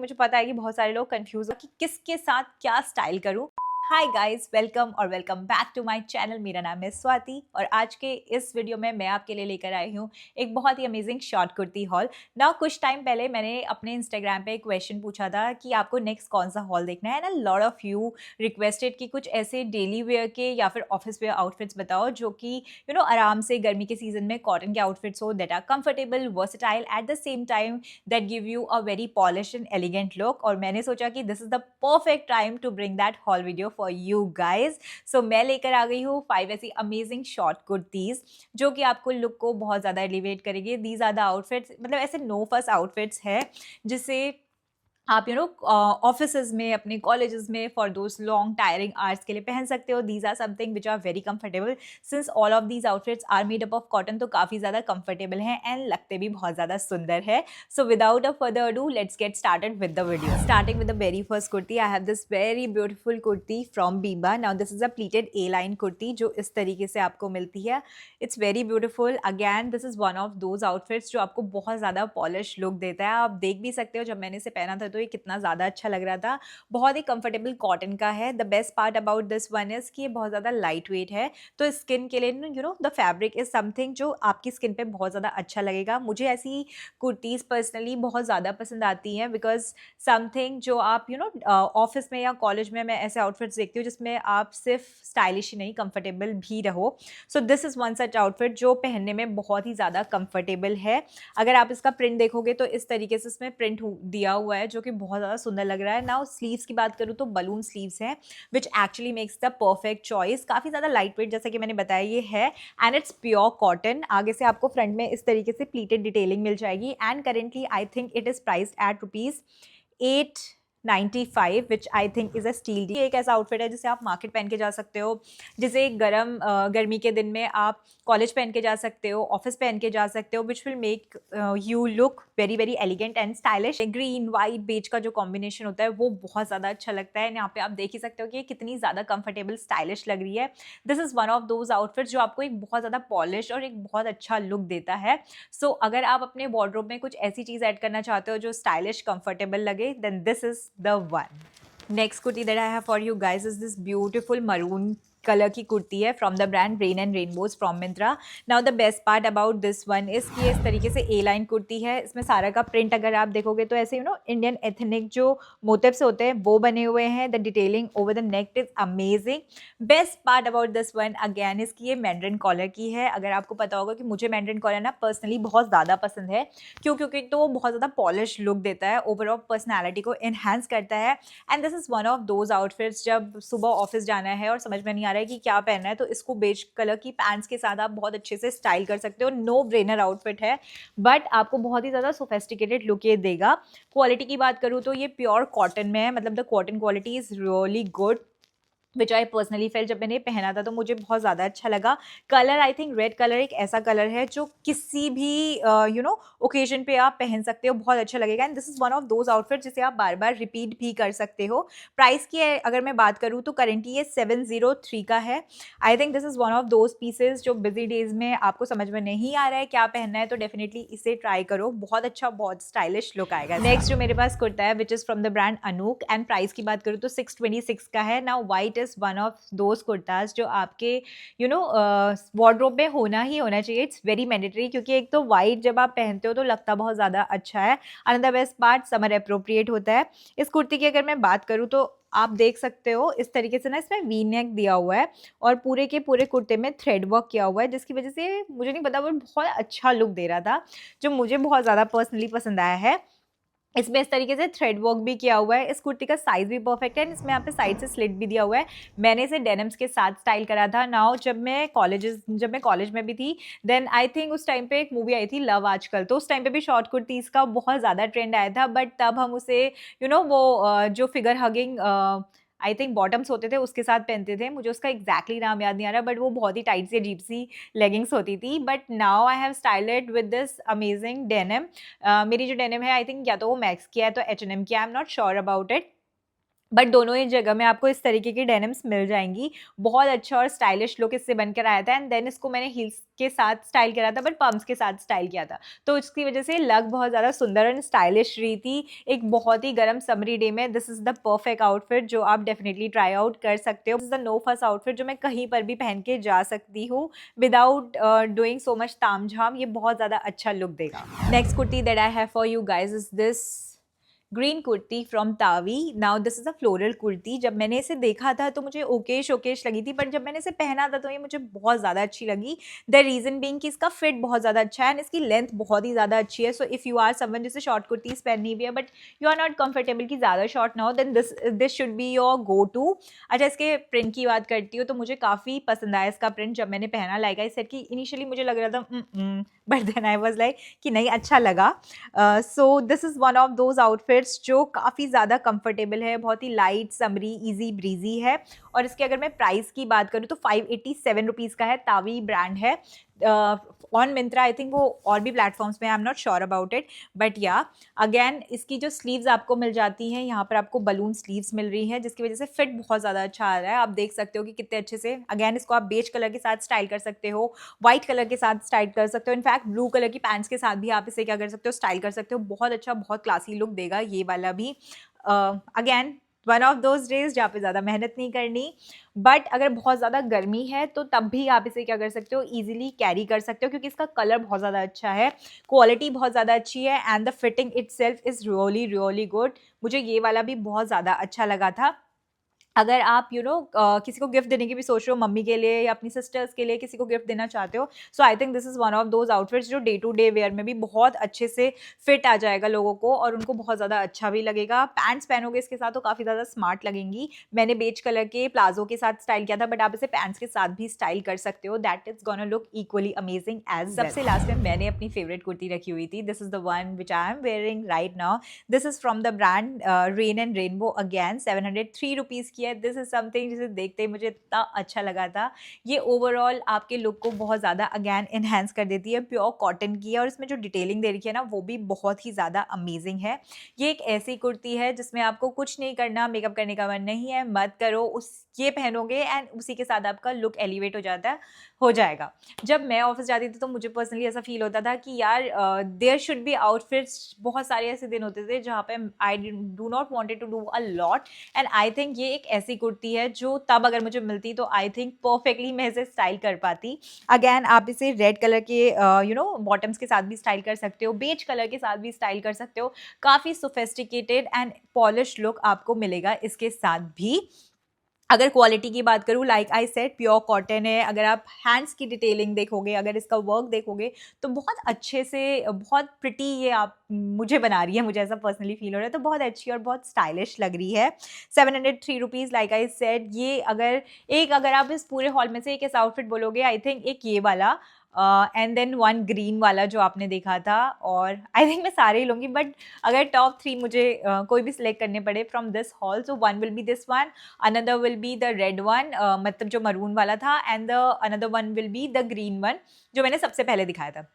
मुझे पता है कि बहुत सारे लोग कंफ्यूज हो कि किसके साथ क्या स्टाइल करूं। हाय गाइस, वेलकम और welcome back to my channel. मेरा नाम है स्वाति और आज के इस वीडियो में मैं आपके लिए लेकर आई हूँ एक बहुत ही अमेजिंग शॉर्ट कुर्ती हॉल। ना कुछ टाइम पहले मैंने अपने इंस्टाग्राम पे एक क्वेश्चन पूछा था कि आपको नेक्स्ट कौन सा हॉल देखना है, ना लॉट ऑफ यू रिक्वेस्टेड कि कुछ ऐसे डेली वेयर के या फिर ऑफिस वेयर आउटफिट्स बताओ जो कि आराम से गर्मी के सीजन में कॉटन के आउटफिट्स हो that are comfortable, versatile, at the same time that give you a very polished and elegant look। और मैंने सोचा कि this is the perfect time to bring that haul video for you guys। So मैं लेकर आ गई हूँ 5 ऐसी amazing short kurtis जो कि आपको लुक को बहुत ज़्यादा एलिवेट करेंगे। These are the outfits, मतलब ऐसे नो फस आउटफिट्स है जिसे आप ऑफिसेज में, अपने कॉलेजेस में for those long tiring hours के लिए पहन सकते हो। These are something which are very comfortable since all of these outfits are made up of cotton, तो काफ़ी ज़्यादा कंफर्टेबल हैं एंड लगते भी बहुत ज़्यादा सुंदर है। So without a further ado let's get started with the video. Starting with the very first kurti, I have this very beautiful kurti from Biba. Now this is a pleated A line kurti जो इस तरीके से आपको मिलती है। It's very beautiful. Again this is one of those outfits जो आपको बहुत ज़्यादा पॉलिश लुक देता है। आप देख भी सकते हो जब मैंने इसे पहना था तो ये कितना ज़्यादा अच्छा लग रहा था। बहुत ही कंफर्टेबल कॉटन का है। The best part about this one is कि ये बहुत ज़्यादा लाइट वेट है, तो स्किन के लिए द फैब्रिक इज समथिंग जो आपकी स्किन पे बहुत ज़्यादा अच्छा लगेगा। मुझे ऐसी कुर्तीज़ पर्सनली बहुत ज़्यादा पसंद आती हैं बिकॉज समथिंग जो आप ऑफिस में या कॉलेज में मैं ऐसे आउटफिट्स देखती हूँ जिसमें आप सिर्फ स्टाइलिश ही नहीं, कंफर्टेबल भी रहो। सो this is one such outfit जो पहनने में बहुत ही ज़्यादा कंफर्टेबल है। अगर आप इसका प्रिंट देखोगे तो इस तरीके से इसमें प्रिंट दिया हुआ है जो कि बहुत ज़्यादा सुंदर लग रहा है। नाउ स्लीव्स की बात करूँ तो बलून स्लीव्स हैं which actually makes the perfect choice. काफ़ी ज़्यादा लाइट वेट जैसा कि मैंने बताया ये है एंड इट्स प्योर कॉटन। आगे से आपको फ्रंट में इस तरीके से प्लीटेड डिटेलिंग मिल जाएगी and currently I think it is priced eight ₹895 which I think is a steal deal. एक ऐसा आउटफिट है जिसे आप मार्केट पहन के जा सकते हो, जिसे गर्मी के दिन में आप कॉलेज पहन के जा सकते हो, ऑफिस पहन के जा सकते हो, which will make you look very very elegant and stylish. Green white beige का जो कॉम्बिनेशन होता है वो बहुत ज़्यादा अच्छा लगता है। यहाँ पे आप देख ही सकते हो कि ये कितनी ज़्यादा कंफर्टेबल स्टाइलिश लग रही है। This is one of those outfits जो आपको एक बहुत ज़्यादा पॉलिश और एक बहुत अच्छा लुक देता है। सो अगर आप अपने वार्डरोब में कुछ ऐसी चीज़ ऐड करना चाहते हो जो स्टाइलिश कंफर्टेबल लगे, then this is the one। Next kurti that I have for you guys is this beautiful maroon colour की कुर्ती है from the brand rain and rainbows from Myntra. Now the best part about this one is कि इस तरीके से ए line kurti है। इसमें सारा का प्रिंट अगर आप देखोगे तो ऐसे इंडियन एथनिक जो मोटिव्स होते हैं वो बने हुए हैं। The detailing over the neck is amazing. Best part about this one again is कि ये मैंड्रिन कॉलर की है। अगर आपको पता होगा कि मुझे मैंड्रिन कॉलर ना पर्सनली बहुत ज़्यादा पसंद है। क्योंकि तो वो बहुत ज़्यादा पॉलिश लुक देता है, ओवरऑल पर्सनैलिटी को इन्हांस करता है। And this is one of those outfits जब सुबह ऑफिस जाना है और समझ में नहीं आ रहा है कि क्या पहनना है, तो इसको बेज कलर की पैंट्स के साथ आप बहुत अच्छे से स्टाइल कर सकते हो। नो ब्रेनर आउटफिट है बट आपको बहुत ही ज़्यादा सोफेस्टिकेटेड लुक ये देगा। क्वालिटी की बात करूँ तो ये प्योर कॉटन में है, मतलब the cotton quality is really good which I personally fail. जब मैंने पहना था तो मुझे बहुत ज़्यादा अच्छा लगा। Colour I think red colour एक ऐसा कलर है जो किसी भी ओकेजन पे आप पहन सकते हो, बहुत अच्छा लगेगा। And this is one of those outfit जिसे आप बार बार रिपीट भी कर सकते हो। प्राइस की अगर मैं बात करूँ तो करेंटली ये 703 का है। आई think this is one of those pieces जो बिजी डेज में आपको समझ में नहीं आ रहा है क्या पहनना है, तो डेफिनेटली इसे ट्राई करो। बहुत अच्छा, बहुत स्टाइलिश लुक आएगा। नेक्स्ट जो मेरे पास कुर्ता है which is from the brand Anuk and price की बात करूँ तो 626 का है। Now white is one of those kurtas जो आपके वार्डरोब में होना ही होना चाहिए। इट्स वेरी मैंडेटरी क्योंकि एक तो वाइट जब आप पहनते हो तो लगता बहुत ज़्यादा अच्छा है। Another best part summer appropriate होता है। इस कुर्ती की अगर मैं बात करूँ तो आप देख सकते हो इस तरीके से ना इसमें वी नेक दिया हुआ है और पूरे के पूरे कुर्ते में थ्रेड वर्क किया हुआ है, जिसकी वजह से मुझे नहीं पता वो बहुत अच्छा लुक दे रहा था जो मुझे बहुत ज़्यादा पर्सनली पसंद आया है। इसमें इस तरीके से थ्रेड वर्क भी किया हुआ है। इस कुर्ती का साइज़ भी परफेक्ट है। इसमें यहाँ पे साइड से स्लिट भी दिया हुआ है। मैंने इसे डेनिम्स के साथ स्टाइल करा था। नाउ जब मैं कॉलेज में भी थी देन आई थिंक उस टाइम पे एक मूवी आई थी लव आजकल, तो उस टाइम पे भी शॉर्ट कुर्तीज़ का बहुत ज़्यादा ट्रेंड आया था। बट तब हम उसे जो figure hugging I think bottoms होते थे उसके साथ पहनते थे। मुझे उसका एग्जैक्टली नाम याद नहीं आ रहा बट वो बहुत ही टाइट सी अजीब सी लेगिंग्स होती थी। But now I have styled with this amazing denim. मेरी जो डेनिम है आई थिंक या तो वो मैक्स की है तो H&M की, I am not sure about it. But दोनों ही जगह में आपको इस तरीके की डेनिम्स मिल जाएंगी। बहुत अच्छा और स्टाइलिश लुक इससे बनकर आया था। एंड देन इसको मैंने हील्स के साथ स्टाइल करा था, बट पम्प्स के साथ स्टाइल किया था, तो इसकी वजह से लग बहुत ज़्यादा सुंदर एंड स्टाइलिश रही थी। एक बहुत ही गर्म समरी डे में this is the perfect outfit जो आप डेफिनेटली ट्राई आउट कर सकते हो। दिस इज़ द नो फस आउटफिट जो मैं कहीं पर भी पहन के जा सकती हूँ विदाउट डूइंग सो मच ताम झाम। ये बहुत ज़्यादा अच्छा लुक देगा। Next kurti that I have for you guys is this green kurti from Taavi. Now this is a floral kurti. जब मैंने इसे देखा था तो मुझे ओकेश ओकेश लगी थी, बट जब मैंने इसे पहना था तो ये मुझे बहुत ज़्यादा अच्छी लगी। द रीज़न बीइंग कि इसका फिट बहुत ज़्यादा अच्छा है एंड इसकी लेंथ बहुत ही ज़्यादा अच्छी है। So if you are someone जिसे शॉर्ट कुर्तीज़ पहननी भी है but you are not comfortable कि ज़्यादा शॉर्ट ना हो, then this should be your go to. अच्छा, इसके प्रिंट की बात करती हूँ तो मुझे काफ़ी पसंद आया इसका प्रिंट। जब मैंने पहना लाइक आई सेड कि इनिशियली मुझे लग रहा था but then I was like कि नहीं, अच्छा लगा। So this is one of those outfits जो काफ़ी ज़्यादा कंफर्टेबल है, बहुत ही लाइट समरी ईजी ब्रीजी है। और इसके अगर मैं प्राइस की बात करूँ तो 587 रुपीज़ का है। तावी ब्रांड है। ऑन मिंत्रा आई थिंक वो और भी प्लेटफॉर्म्स में, I am not sure about it, but या अगेन इसकी जो स्लीव्स आपको मिल जाती हैं, यहाँ पर आपको बलून स्लीव्स मिल रही हैं जिसकी वजह से फिट बहुत ज़्यादा अच्छा आ रहा है। आप देख सकते हो कि कितने अच्छे से, अगेन इसको आप बेज कलर के साथ स्टाइल कर सकते हो, व्हाइट कलर के साथ स्टाइल कर सकते हो, इनफैक्ट ब्लू कलर की पैंट्स के साथ भी आप इसे क्या कर सकते हो, स्टाइल कर सकते हो। बहुत अच्छा, बहुत क्लासी लुक देगा ये वाला भी। Again one of those days जहाँ पे ज़्यादा मेहनत नहीं करनी, बट अगर बहुत ज़्यादा गर्मी है तो तब भी आप इसे क्या कर सकते हो, ईजिली कैरी कर सकते हो क्योंकि इसका कलर बहुत ज़्यादा अच्छा है, क्वालिटी बहुत ज़्यादा अच्छी है and the fitting it self is really really good. मुझे ये वाला भी बहुत ज़्यादा अच्छा लगा था। अगर आप किसी को गिफ्ट देने की भी सोच रहे हो, मम्मी के लिए या अपनी सिस्टर्स के लिए किसी को गिफ्ट देना चाहते हो, so I think this is one of those outfits जो डे टू डे वेयर में भी बहुत अच्छे से फिट आ जाएगा लोगों को और उनको बहुत ज़्यादा अच्छा भी लगेगा। पैंट्स पहनोगे इसके साथ तो काफ़ी ज़्यादा स्मार्ट लगेंगी। मैंने बेज कलर के प्लाजो के साथ स्टाइल किया था, बट आप इसे पैंट्स के साथ भी स्टाइल कर सकते हो। That is gonna look equally amazing as. सबसे लास्ट में मैंने अपनी फेवरेट कुर्ती रखी हुई थी। This is the one which I am wearing right now. This is from the brand rain and rainbow. Again 703 rupees की है। दिस इज समथिंग जिसे देखते ही मुझे इतना अच्छा लगा था। ये ओवरऑल आपके लुक को बहुत ज़्यादा अगेन इन्हेंस कर देती है। प्योर कॉटन की है और इसमें जो डिटेलिंग दे रखी है ना वो भी बहुत ही ज़्यादा अमेजिंग है। ये एक ऐसी कुर्ती है जिसमें आपको कुछ नहीं करना, मेकअप करने का मन नहीं है, मत करो, उस ये पहनोगे एंड उसी के साथ आपका लुक एलिवेट हो जाएगा। जब मैं ऑफिस जाती थी तो मुझे पर्सनली ऐसा फील होता था कि यार देयर शुड बी आउटफिट्स। बहुत सारे ऐसे दिन होते थे जहाँ पे I do not wanted to do a lot and I think ये एक ऐसी कुर्ती है जो तब अगर मुझे मिलती तो आई थिंक परफेक्टली मैं इसे स्टाइल कर पाती। अगेन आप इसे रेड कलर के बॉटम्स के साथ भी स्टाइल कर सकते हो, बेज कलर के साथ भी स्टाइल कर सकते हो। काफ़ी सोफेस्टिकेटेड एंड पॉलिश लुक आपको मिलेगा इसके साथ भी। अगर क्वालिटी की बात करूँ, like I said pure cotton है। अगर आप हैंड्स की डिटेलिंग देखोगे, अगर इसका वर्क देखोगे तो बहुत अच्छे से, बहुत प्रिटी ये आप मुझे बना रही है, मुझे ऐसा पर्सनली फील हो रहा है। तो बहुत अच्छी और बहुत स्टाइलिश लग रही है। 703 रुपीज़ लाइक आई सेड। ये अगर आप इस पूरे हॉल में से एक ऐसा आउटफिट बोलोगे, आई थिंक एक ये वाला एंड देन वन ग्रीन वाला जो आपने देखा था, और आई थिंक मैं सारे ही लूँगी, बट अगर टॉप 3 मुझे कोई भी सिलेक्ट करने पड़े from this hall, so one will be this one, another will be the red one, मतलब जो मरून वाला था, and the another one will be the green one जो मैंने सबसे पहले दिखाया था।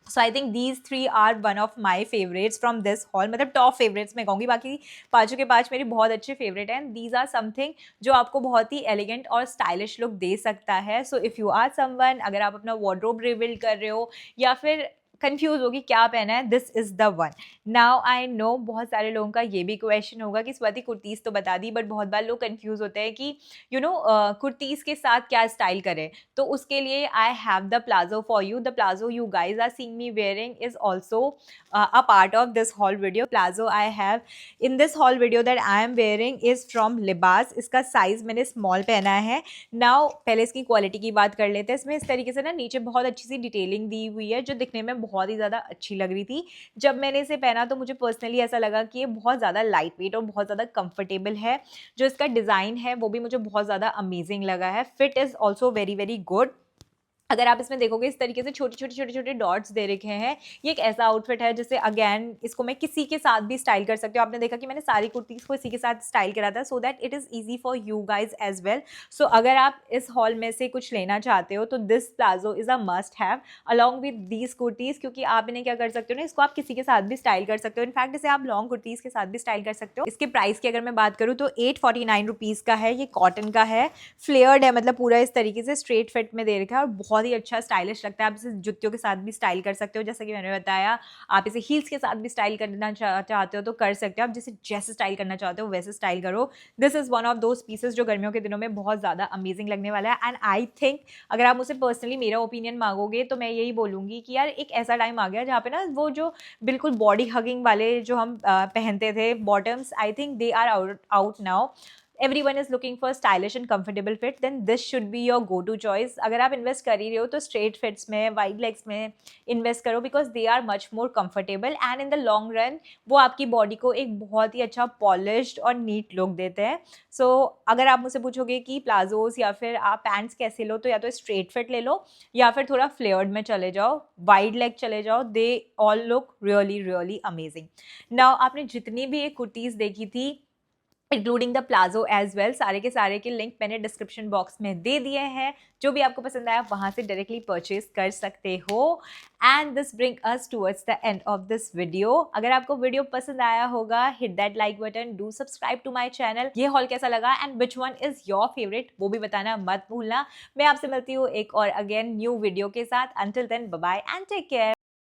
So I think these 3 are one of my favourites from this hall. मतलब टॉप फेवरेट्स मैं कहूँगी, बाकी पाँचों के पाँच मेरी बहुत अच्छे फेवरेट हैं। दीज आर समथिंग जो आपको बहुत ही एलिगेंट और स्टाइलिश लुक दे सकता है। So if you are someone, अगर आप अपना वार्डरोब रिबिल्ड कर रहे हो या फिर कंफ्यूज होगी क्या पहना है, this is the one. Now I know बहुत सारे लोगों का ये भी क्वेश्चन होगा कि स्वाति कुर्तीज़ तो बता दी, बट बहुत बार लोग कंफ्यूज होते हैं कि कुर्तीज़ के साथ क्या स्टाइल करें। तो उसके लिए I have the palazzo for you. The palazzo you guys are seeing me wearing is also a part of this haul video. Plazo I have in this haul video that I am wearing is from Libas. इसका size मैंने small पहना है। Now पहले इसकी quality की बात कर लेते हैं। इसमें इस तरीके से ना नीचे बहुत अच्छी सी डिटेलिंग दी हुई है जो दिखने में बहुत ही ज़्यादा अच्छी लग रही थी। जब मैंने इसे पहना तो मुझे पर्सनली ऐसा लगा कि ये बहुत ज़्यादा लाइट वेट और बहुत ज़्यादा कंफर्टेबल है। जो इसका डिज़ाइन है वो भी मुझे बहुत ज़्यादा अमेजिंग लगा है। Fit is also very very good. अगर आप इसमें देखोगे इस तरीके से छोटे-छोटे डॉट्स दे रखे हैं। ये एक ऐसा आउटफिट है जिसे अगेन इसको मैं किसी के साथ भी स्टाइल कर सकती हूँ। आपने देखा कि मैंने सारी कुर्तीज़ को इसी के साथ स्टाइल करा था so that it is easy for you guys as well. So अगर आप इस हॉल में से कुछ लेना चाहते हो तो this palazzo is a must have along with these kurtis, क्योंकि आप इन्हें क्या कर सकते हो ना, इसको आप किसी के साथ भी स्टाइल कर सकते हो। इनफैक्ट इसे आप लॉन्ग कुर्तीज़ के साथ भी स्टाइल कर सकते हो। इसके प्राइस की अगर मैं बात करूँ तो 849 रुपीज़ का है। ये कॉटन का है, फ्लेयर्ड है, मतलब पूरा इस तरीके से स्ट्रेट फिट में दे रखा है और बहुत ही अच्छा स्टाइलिश लगता है। आप इसे जूतियों के साथ भी स्टाइल कर सकते हो, जैसा कि मैंने बताया। आप इसे हील्स के साथ भी स्टाइल करना चाहते हो तो कर सकते हो। आप जैसे स्टाइल करना चाहते हो वैसे स्टाइल करो। This is one of those pieces जो गर्मियों के दिनों में बहुत ज़्यादा अमेजिंग लगने वाला है। एंड आई थिंक अगर आप मुझसे पर्सनली मेरा ओपिनियन मांगोगे तो मैं यही बोलूँगी कि यार एक ऐसा टाइम आ गया जहाँ पे ना वो जो बिल्कुल बॉडी हगिंग वाले जो हम पहनते थे bottoms, I think they are out now. everyone is looking for stylish and comfortable fit, then this should be your go to choice. अगर आप इन्वेस्ट कर ही रहे हो तो स्ट्रेट फिट्स में, वाइड लेग्स में इन्वेस्ट करो because they are much more comfortable and in the long run वो आपकी बॉडी को एक बहुत ही अच्छा पॉलिश्ड और नीट लुक देते हैं। सो अगर आप मुझसे पूछोगे कि प्लाजोज या फिर आप पैंट्स कैसे लो, तो या तो स्ट्रेट फिट ले लो या फिर थोड़ा फ्लेयर्ड में चले जाओ, वाइड लेग चले जाओ, they all look really really amazing. Now आपने जितनी भी ये कुर्तीज़ देखी थी including the palazzo as well, सारे के सारे के लिंक मैंने डिस्क्रिप्शन बॉक्स में दे दिए हैं। जो भी आपको पसंद आया वहाँ से डायरेक्टली परचेज कर सकते हो। And this bring us towards the end of this video. अगर आपको वीडियो पसंद आया होगा hit that like button, do subscribe to my channel. ये हॉल कैसा लगा and which one is your favourite वो भी बताना मत भूलना। मैं आपसे मिलती हूँ एक और अगेन न्यू वीडियो के साथ। Until then bye bye and take care.